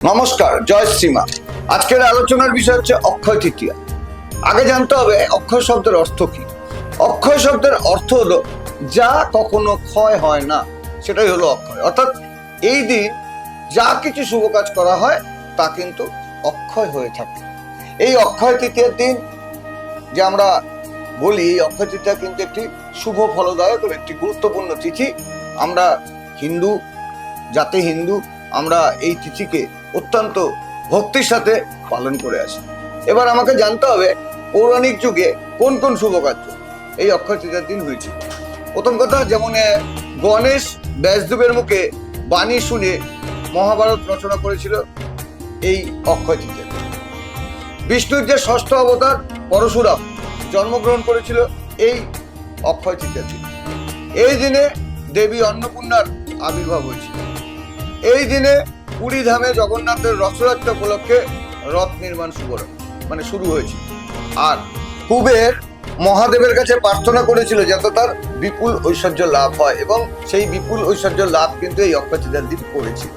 নমস্কার, জয় শ্রীমা। আজকের আলোচনার বিষয় হচ্ছে অক্ষয় তৃতীয়া। আগে জানতে হবে অক্ষয় শব্দের অর্থ কি। অক্ষয় শব্দের অর্থ হলো যা কখনো ক্ষয় হয় না, সেটাই হলো অক্ষয়। অর্থাৎ এই দিন যা কিছু শুভ কাজ করা হয় তা কিন্তু অক্ষয় হয়ে থাকে। এই অক্ষয় তৃতীয়ার দিন যে আমরা বলি, এই অক্ষয় তৃতীয়া কিন্তু একটি শুভ ফলদায়ক একটি গুরুত্বপূর্ণ তিথি। আমরা হিন্দু জাতি, আমরা এই তিথিকে অত্যন্ত ভক্তির সাথে পালন করে আসি। এবার আমাকে জানতে হবে পৌরাণিক যুগে কোন কোন শুভ কার্য এই অক্ষয় তৃতীয়ার দিন হয়েছিল। প্রথম কথা, যেমন গণেশ ব্যাসদেবের মুখে বাণী শুনে মহাভারত রচনা করেছিল এই অক্ষয় তৃতীয়া। বিষ্ণুর যে ষষ্ঠ অবতার পরশুরাম জন্মগ্রহণ করেছিল এই অক্ষয় তৃতীয়া দিন। এই দিনে দেবী অন্নপূর্ণার আবির্ভাব হয়েছিল। এই দিনে পুরী ধামে জগন্নাথের রথযাত্রা উপলক্ষে রথ নির্মাণ শুরু হয়েছিল। আর কুবের মহাদেবের কাছে প্রার্থনা করেছিল যাতে তার বিপুল ঐশ্বর্য লাভ হয়, এবং সেই বিপুল ঐশ্বর্য লাভ কিন্তু এই অক্ষয় তৃতীয়ার দিন করেছিল।